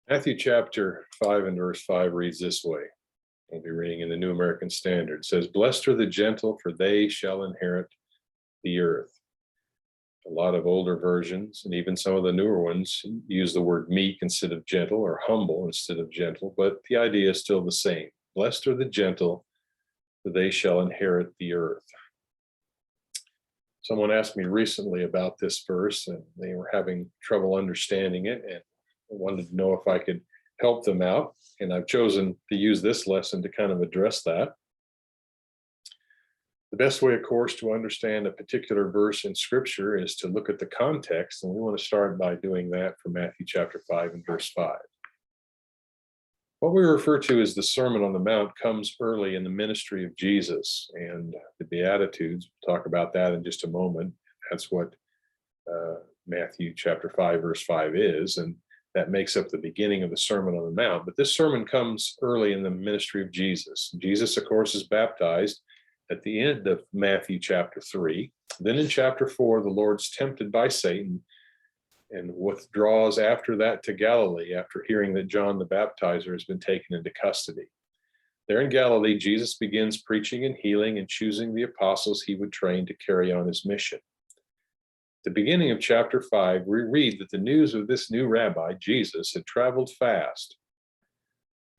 Matthew chapter 5 and verse 5 reads this way. I'll be reading in the New American Standard. It says, "Blessed are the gentle, for they shall inherit the earth." A lot of older versions, and even some of the newer ones, use the word meek instead of gentle, or humble instead of gentle, but the idea is still the same. Blessed are the gentle, for they shall inherit the earth. Someone asked me recently about this verse, and they were having trouble understanding it, and wanted to know if I could help them out. And I've chosen to use this lesson to kind of address that. The best way, of course, to understand a particular verse in Scripture is to look at the context, and we want to start by doing that from Matthew chapter 5 and verse 5. What we refer to as the Sermon on the Mount comes early in the ministry of Jesus, and the Beatitudes, we'll talk about that in just a moment. That's what Matthew chapter 5 verse 5 is, and that makes up the beginning of the Sermon on the Mount. But this sermon comes early in the ministry of Jesus. Jesus, of course, is baptized at the end of Matthew chapter 3. Then in chapter 4, the Lord's tempted by Satan and withdraws after that to Galilee after hearing that John the Baptizer has been taken into custody. There in Galilee, Jesus begins preaching and healing and choosing the apostles he would train to carry on his mission. At the beginning of chapter 5, we read that the news of this new rabbi, Jesus, had traveled fast.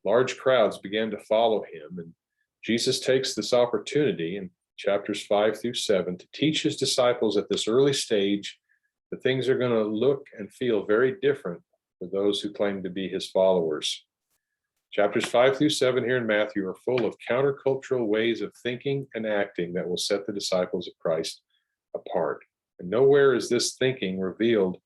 Large crowds began to follow him, and Jesus takes this opportunity in chapters 5 through 7 to teach his disciples at this early stage that things are going to look and feel very different for those who claim to be his followers. Chapters 5 through 7 here in Matthew are full of countercultural ways of thinking and acting that will set the disciples of Christ apart. And nowhere is this thinking revealed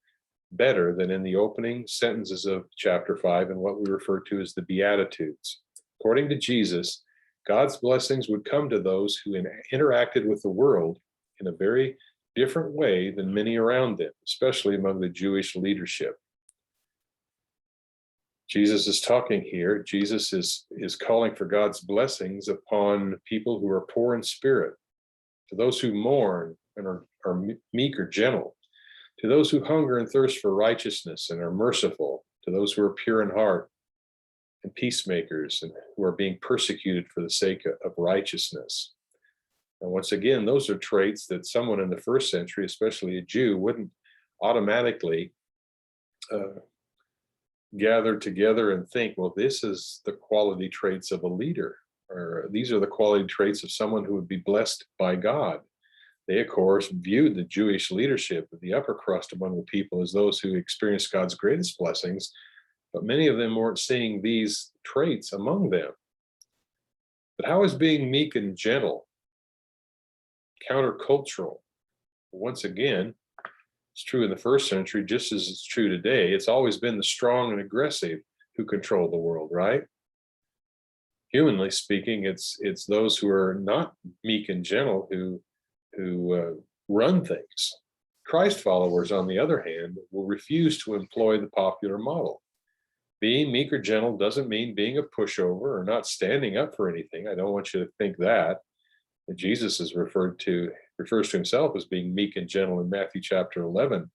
better than in the opening sentences of chapter 5 and what we refer to as the Beatitudes. According to Jesus, God's blessings would come to those who interacted with the world in a very different way than many around them, especially among the Jewish leadership. Jesus is talking here. Jesus is calling for God's blessings upon people who are poor in spirit, to those who mourn and are meek or gentle, to those who hunger and thirst for righteousness and are merciful, to those who are pure in heart and peacemakers and who are being persecuted for the sake of righteousness. And once again, those are traits that someone in the first century, especially a Jew, wouldn't automatically gather together and think, well, this is the quality traits of a leader, or these are the quality traits of someone who would be blessed by God. They, of course, viewed the Jewish leadership, the upper crust among the people, as those who experienced God's greatest blessings, but many of them weren't seeing these traits among them. But how is being meek and gentle countercultural? Once again, it's true in the first century, just as it's true today. It's always been the strong and aggressive who control the world, right? Humanly speaking, it's those who are not meek and gentle who run things. Christ followers, on the other hand, will refuse to employ the popular model. Being meek or gentle doesn't mean being a pushover or not standing up for anything. I don't want you to think that. Jesus is refers to himself as being meek and gentle in Matthew chapter 11.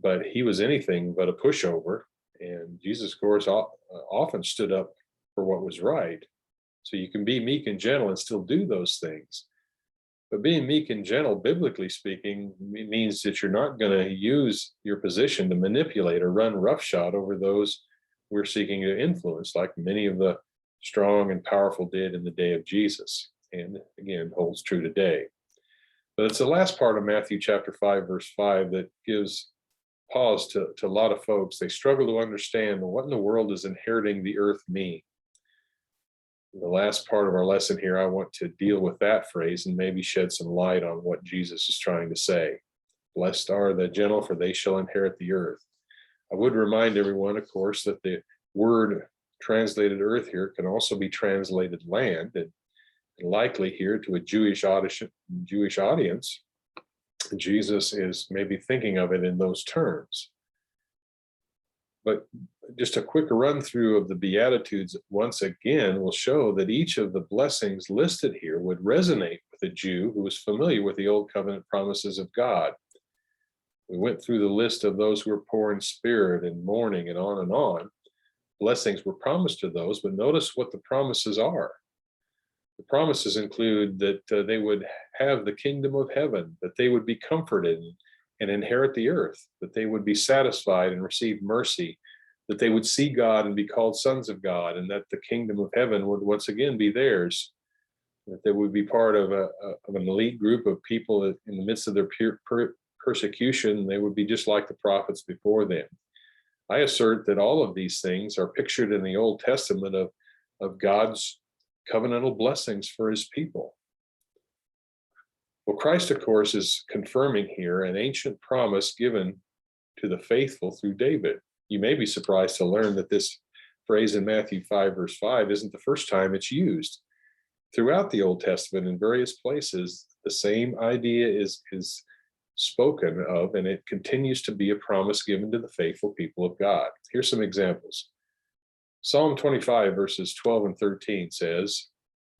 But he was anything but a pushover. And Jesus, of course, often stood up for what was right. So you can be meek and gentle and still do those things. But being meek and gentle, biblically speaking, means that you're not going to use your position to manipulate or run roughshod over those we're seeking to influence, like many of the strong and powerful did in the day of Jesus, and again, holds true today. But it's the last part of Matthew chapter 5, verse 5 that gives pause to a lot of folks. They struggle to understand, well, what in the world does inheriting the earth mean? In the last part of our lesson here, I want to deal with that phrase and maybe shed some light on what Jesus is trying to say. Blessed are the gentle, for they shall inherit the earth. I would remind everyone, of course, that the word translated earth here can also be translated land, and likely here to a Jewish audience, Jesus is maybe thinking of it in those terms. But just a quick run through of the Beatitudes once again will show that each of the blessings listed here would resonate with a Jew who was familiar with the Old Covenant promises of God. We went through the list of those who were poor in spirit and mourning and on and on. Blessings were promised to those, but notice what the promises are. The promises include that they would have the kingdom of heaven, that they would be comforted and inherit the earth, that they would be satisfied and receive mercy, that they would see God and be called sons of God, and that the kingdom of heaven would once again be theirs, that they would be part of an elite group of people in the midst of their persecution. They would be just like the prophets before them. I assert that all of these things are pictured in the Old Testament of God's covenantal blessings for his people. Well, Christ, of course, is confirming here an ancient promise given to the faithful through David. You may be surprised to learn that this phrase in Matthew 5, verse 5 isn't the first time it's used. Throughout the Old Testament, in various places, the same idea is spoken of, and it continues to be a promise given to the faithful people of God. Here's some examples. Psalm 25, verses 12 and 13 says,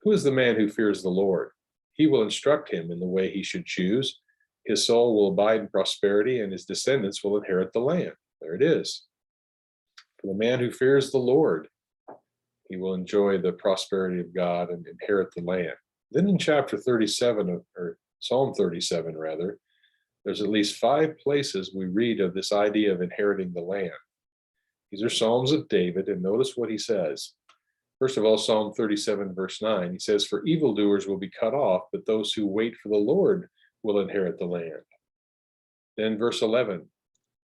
"Who is the man who fears the Lord? He will instruct him in the way he should choose. His soul will abide in prosperity, and his descendants will inherit the land." There it is. For the man who fears the Lord, he will enjoy the prosperity of God and inherit the land. Then in chapter 37, or Psalm 37 rather, there's at least 5 places we read of this idea of inheriting the land. These are Psalms of David, and notice what he says. First of all, Psalm 37, verse 9, he says, "For evildoers will be cut off, but those who wait for the Lord will inherit the land." Then verse 11,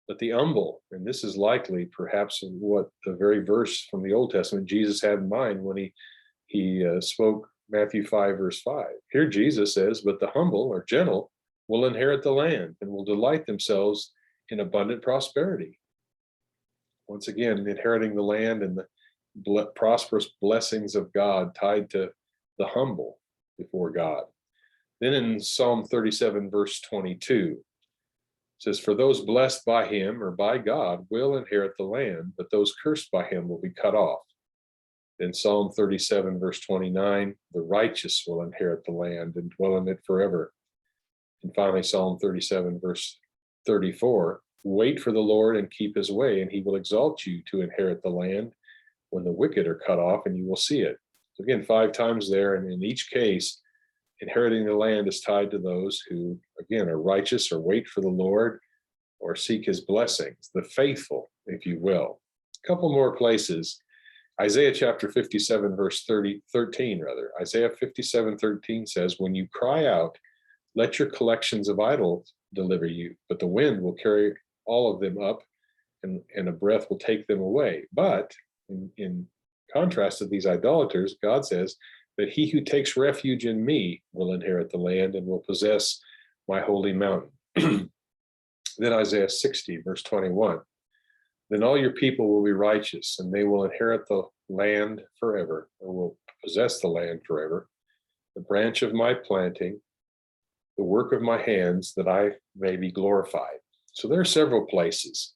"But the humble," and this is likely perhaps what the very verse from the Old Testament Jesus had in mind when he spoke Matthew 5, verse 5. Here Jesus says, "But the humble," or gentle, "will inherit the land and will delight themselves in abundant prosperity." Once again, inheriting the land and the prosperous blessings of God tied to the humble before God. Then in Psalm 37, verse 22, it says, "For those blessed by him," or by God, "will inherit the land, but those cursed by him will be cut off." Then Psalm 37, verse 29, "The righteous will inherit the land and dwell in it forever." And finally, Psalm 37, verse 34, "Wait for the Lord and keep his way, and he will exalt you to inherit the land when the wicked are cut off, and you will see it." So again, 5 times there, and in each case, inheriting the land is tied to those who, again, are righteous or wait for the Lord or seek his blessings, the faithful, if you will. A couple more places. Isaiah chapter 57, verse 13, rather. Isaiah 57:13 says, "When you cry out, let your collections of idols deliver you, but the wind will carry all of them up, and a breath will take them away." But in contrast to these idolaters, God says that he who takes refuge in me will inherit the land and will possess my holy mountain. Then Isaiah 60, verse 21, "Then all your people will be righteous, and they will inherit the land forever, or will possess the land forever, the branch of my planting, the work of my hands, that I may be glorified." So there are several places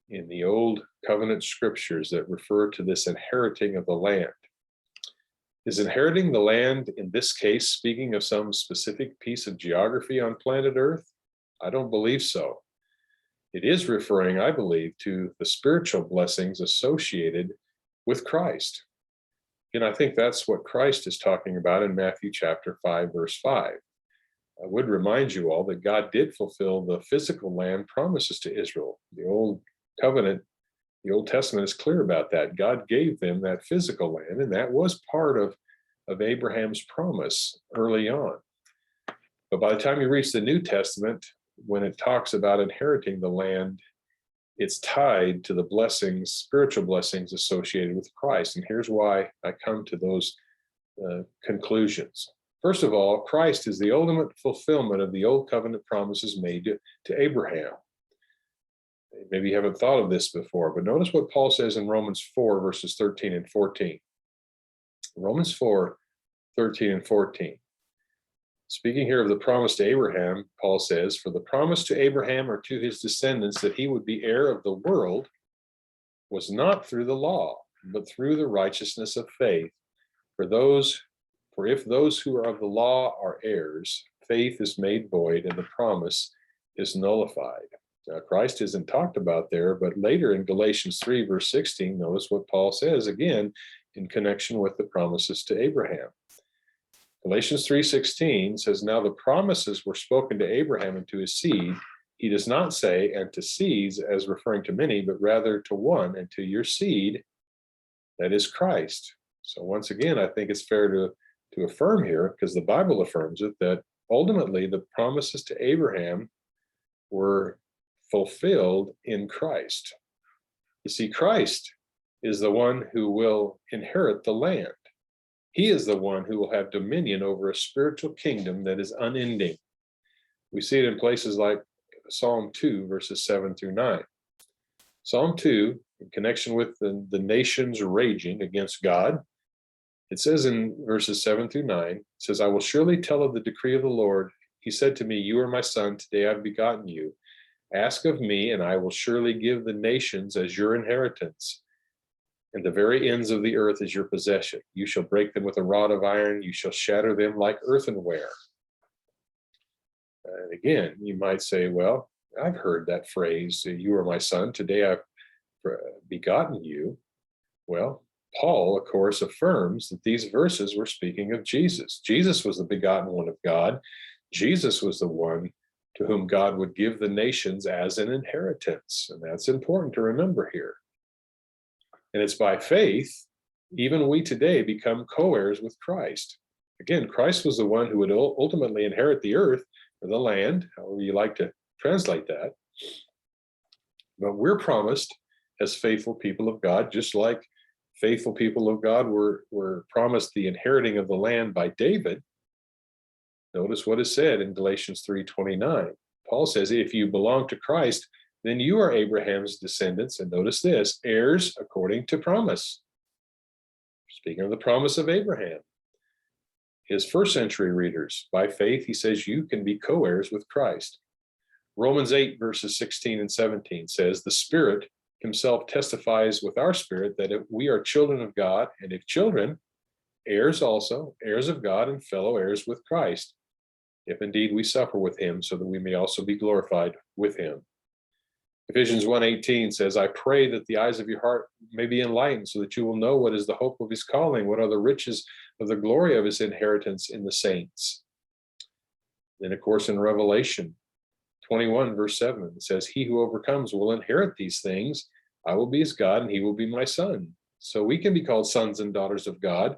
in the Old Covenant scriptures that refer to this inheriting of the land. Is inheriting the land, in this case, speaking of some specific piece of geography on planet Earth? I don't believe so. It is referring, I believe, to the spiritual blessings associated with Christ. And I think that's what Christ is talking about in Matthew chapter 5, verse 5. I would remind you all that God did fulfill the physical land promises to Israel. The Old Covenant, the Old Testament is clear about that. God gave them that physical land, and that was part of Abraham's promise early on. But by the time you reach the New Testament, when it talks about inheriting the land, it's tied to the blessings, spiritual blessings associated with Christ. And here's why I come to those conclusions. First of all, Christ is the ultimate fulfillment of the Old Covenant promises made to Abraham. Maybe you haven't thought of this before, but notice what Paul says in Romans 4, verses 13 and 14. Romans 4, 13 and 14. Speaking here of the promise to Abraham, Paul says, "For the promise to Abraham or to his descendants that he would be heir of the world was not through the law, but through the righteousness of faith. For if those who are of the law are heirs, faith is made void and the promise is nullified." Now, Christ isn't talked about there, but later in Galatians 3, verse 16, notice what Paul says again in connection with the promises to Abraham. Galatians 3:16 says, now the promises were spoken to Abraham and to his seed. He does not say, and to seeds, as referring to many, but rather to one, and to your seed, that is Christ. So once again, I think it's fair to affirm here, because the Bible affirms it, that ultimately the promises to Abraham were fulfilled in Christ. You see, Christ is the one who will inherit the land. He is the one who will have dominion over a spiritual kingdom that is unending. We see it in places like Psalm 2, verses 7 through 9. Psalm 2, in connection with the nations raging against God, it says in verses 7 through 9, it says, I will surely tell of the decree of the Lord. He said to me, you are my son, today I've begotten you. Ask of me, and I will surely give the nations as your inheritance, and the very ends of the earth as your possession. You shall break them with a rod of iron, you shall shatter them like earthenware. And again, you might say, well, I've heard that phrase, you are my son, today I've begotten you. Well, Paul, of course, affirms that these verses were speaking of Jesus. Jesus was the begotten one of God. Jesus was the one to whom God would give the nations as an inheritance. And that's important to remember here. And it's by faith, even we today become co-heirs with Christ. Again, Christ was the one who would ultimately inherit the earth, or the land, however you like to translate that. But we're promised as faithful people of God, just like faithful people of God were promised the inheriting of the land by David. Notice what is said in Galatians 3:29. Paul says, if you belong to Christ, then you are Abraham's descendants. And notice this, heirs according to promise. Speaking of the promise of Abraham. His first century readers, by faith, he says, you can be co-heirs with Christ. Romans 8, verses 16 and 17 says, the Spirit himself testifies with our spirit that if we are children of God, and if children, heirs also, heirs of God and fellow heirs with Christ, if indeed we suffer with him, so that we may also be glorified with him. Ephesians 1:18 says, I pray that the eyes of your heart may be enlightened, so that you will know what is the hope of his calling, what are the riches of the glory of his inheritance in the saints. Then, of course, in Revelation 21, verse 7, it says, he who overcomes will inherit these things. I will be his God, and he will be my son. So we can be called sons and daughters of God,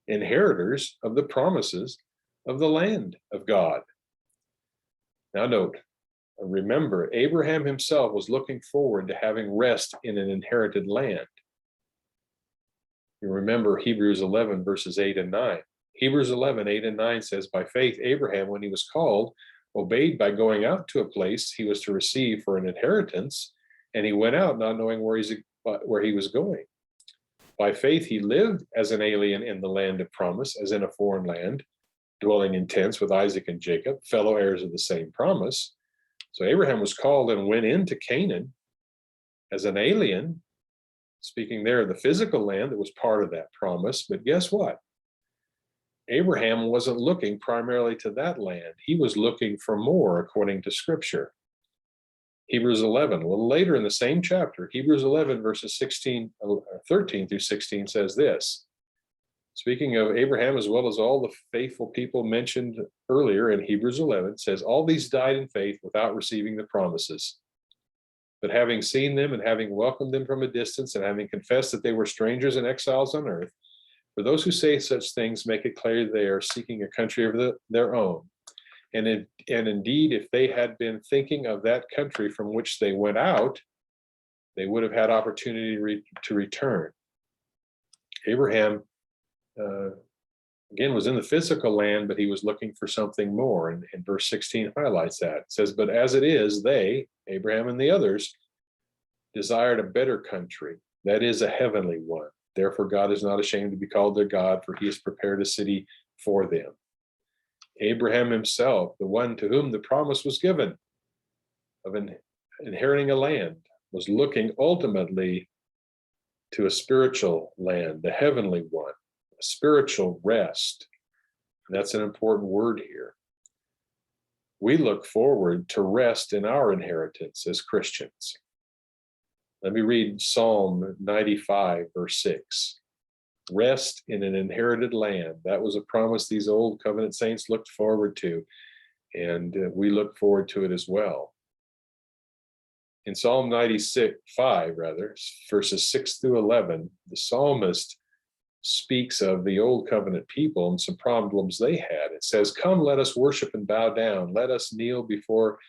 inheritors of the promises of the land of God. Now note, remember, Abraham himself was looking forward to having rest in an inherited land. You remember Hebrews 11, verses 8 and 9. Hebrews 11, 8 and 9 says, by faith, Abraham, when he was called, obeyed by going out to a place he was to receive for an inheritance, and he went out not knowing where he was going. By faith, he lived as an alien in the land of promise, as in a foreign land, dwelling in tents with Isaac and Jacob, fellow heirs of the same promise. So Abraham was called and went into Canaan as an alien, speaking there of the physical land that was part of that promise. But guess what? Abraham wasn't looking primarily to that land. He was looking for more, according to Scripture. Hebrews 11, a little later in the same chapter, Hebrews 11, verses 13 through 16 says this. Speaking of Abraham, as well as all the faithful people mentioned earlier in Hebrews 11, says, all these died in faith without receiving the promises. But having seen them and having welcomed them from a distance and having confessed that they were strangers and exiles on earth, for those who say such things make it clear they are seeking a country of their own. And indeed, if they had been thinking of that country from which they went out, they would have had opportunity to return. Abraham, again, was in the physical land, but he was looking for something more. And verse 16 highlights that. It says, but as it is, they, Abraham and the others, desired a better country, that is a heavenly one. Therefore, God is not ashamed to be called their God, for he has prepared a city for them. Abraham himself, the one to whom the promise was given of inheriting a land, was looking ultimately to a spiritual land, the heavenly one, a spiritual rest. And that's an important word here. we look forward to rest in our inheritance as Christians. Let me read Psalm 95, verse 6. Rest in an inherited land. That was a promise these old covenant saints looked forward to, and we look forward to it as well. In Psalm 95, verses 6 through 11, the psalmist speaks of the old covenant people and some problems they had. It says, "Come, let us worship and bow down. Let us kneel before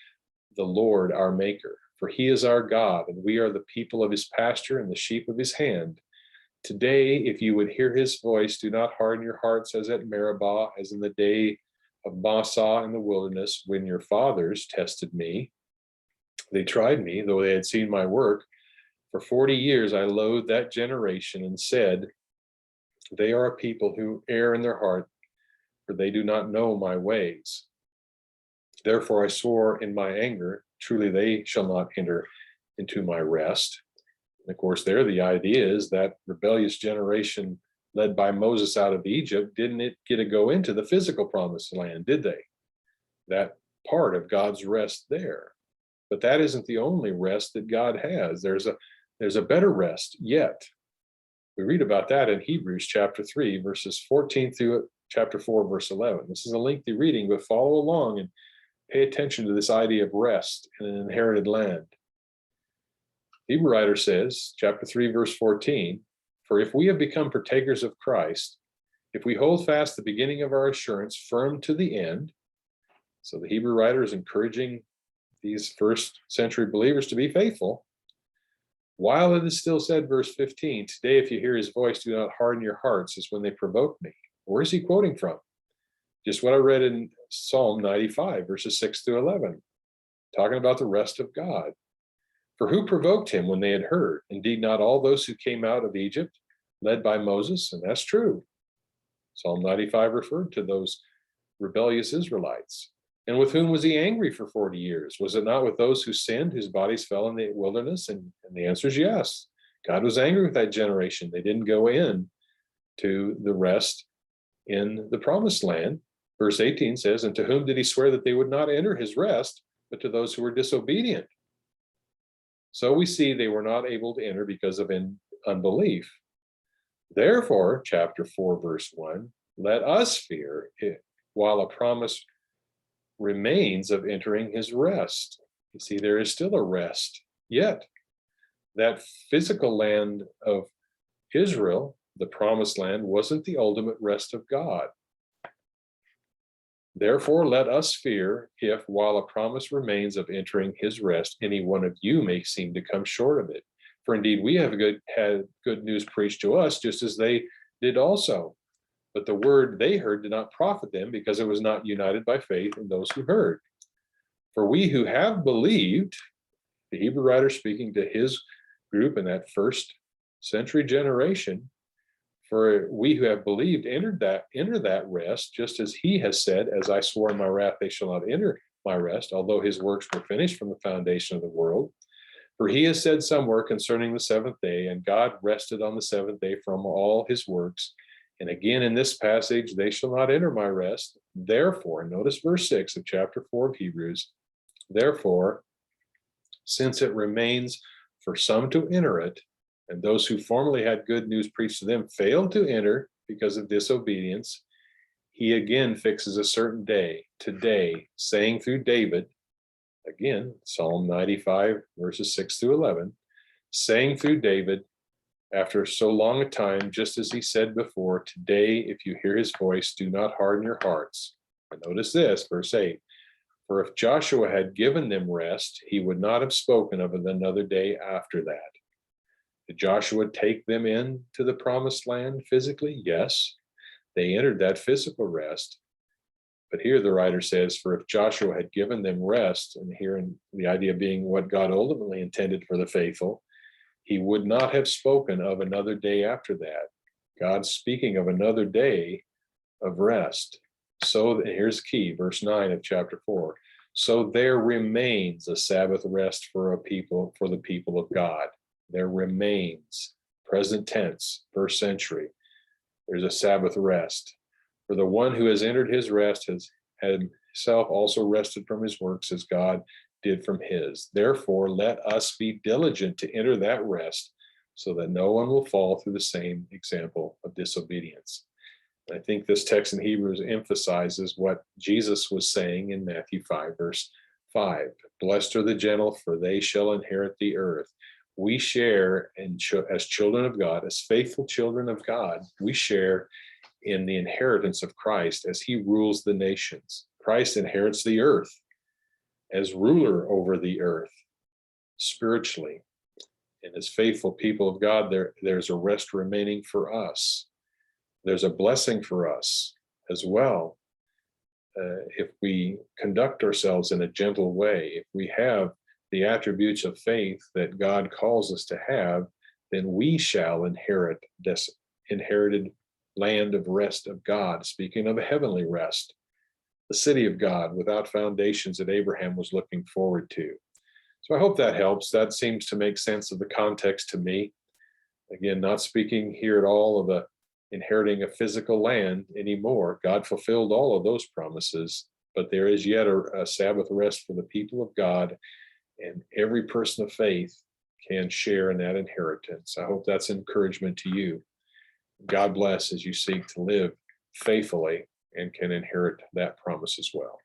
the Lord our Maker. For he is our God, and we are the people of his pasture and the sheep of his hand. Today, if you would hear his voice, do not harden your hearts as at Meribah, as in the day of Massah in the wilderness, when your fathers tested me. They tried me, though they had seen my work. For 40 years I loathed that generation and said, they are a people who err in their heart, for they do not know my ways. Therefore I swore in my anger, truly they shall not enter into my rest." And of course, there the idea is that rebellious generation led by Moses out of Egypt didn't get to go into the physical promised land, did they? That part of God's rest there. But that isn't the only rest that God has. There's a better rest yet. We read about that in Hebrews chapter 3, verses 14 through chapter 4, verse 11. This is a lengthy reading, but follow along and pay attention to this idea of rest in an inherited land. Hebrew writer says, chapter 3, verse 14, "For if we have become partakers of Christ, if we hold fast the beginning of our assurance firm to the end," so the Hebrew writer is encouraging these first century believers to be faithful. "While it is still said," verse 15, "Today, if you hear his voice, do not harden your hearts as when they provoked me." Where is he quoting from? Just what I read in Psalm 95, verses 6 through 11, talking about the rest of God. "For who provoked him when they had heard? Indeed, not all those who came out of Egypt, led by Moses." And that's true. Psalm 95 referred to those rebellious Israelites. "And with whom was he angry for 40 years? Was it not with those who sinned, whose bodies fell in the wilderness?" And the answer is yes. God was angry with that generation. They didn't go in to the rest in the promised land. Verse 18 says, "And to whom did he swear that they would not enter his rest, but to those who were disobedient?" So we see they were not able to enter because of unbelief. "Therefore," chapter 4, verse 1, "let us fear it, while a promise remains of entering his rest." You see, there is still a rest yet. That physical land of Israel, the promised land, wasn't the ultimate rest of God. "Therefore, let us fear if, while a promise remains of entering his rest, any one of you may seem to come short of it. For indeed, we have had good news preached to us, just as they did also. But the word they heard did not profit them, because it was not united by faith in those who heard. For we who have believed," the Hebrew writer speaking to his group in that first century generation, "for we who have believed enter that rest, just as he has said, as I swore in my wrath, they shall not enter my rest, although his works were finished from the foundation of the world. For he has said somewhere concerning the seventh day, and God rested on the seventh day from all his works. And again in this passage, they shall not enter my rest. Therefore," notice verse 6 of chapter 4 of Hebrews, "Therefore, since it remains for some to enter it, and those who formerly had good news preached to them failed to enter because of disobedience, he again fixes a certain day, today, saying through David," again, Psalm 95, verses 6 through 11, "saying through David, after so long a time, just as he said before, today, if you hear his voice, do not harden your hearts." And notice this, verse 8, "For if Joshua had given them rest, he would not have spoken of another day after that." Did Joshua take them into the promised land physically? Yes, they entered that physical rest. But here the writer says, "For if Joshua had given them rest," and here in the idea being what God ultimately intended for the faithful, "he would not have spoken of another day after that." God's speaking of another day of rest. So here's key, verse 9 of chapter 4. "So there remains a Sabbath rest for the people of God." There remains, present tense, first century. There's a Sabbath rest. "For the one who has entered his rest has had himself also rested from his works as God did from his. Therefore, let us be diligent to enter that rest, so that no one will fall through the same example of disobedience. I think this text in Hebrews emphasizes what Jesus was saying in Matthew 5, verse 5. Blessed are the gentle, for they shall inherit the earth. We share, as children of God, as faithful children of God, we share in the inheritance of Christ as he rules the nations. Christ inherits the earth as ruler over the earth spiritually. And as faithful people of God, there's a rest remaining for us. There's a blessing for us as well. If we conduct ourselves in a gentle way, if we have the attributes of faith that God calls us to have, then we shall inherit this inherited land of rest of God. Speaking of a heavenly rest, the city of God without foundations that Abraham was looking forward to. So I hope that helps. That seems to make sense of the context to me. Again, not speaking here at all of inheriting a physical land anymore. God fulfilled all of those promises, but there is yet a Sabbath rest for the people of God, and every person of faith can share in that inheritance. I hope that's encouragement to you. God bless as you seek to live faithfully and can inherit that promise as well.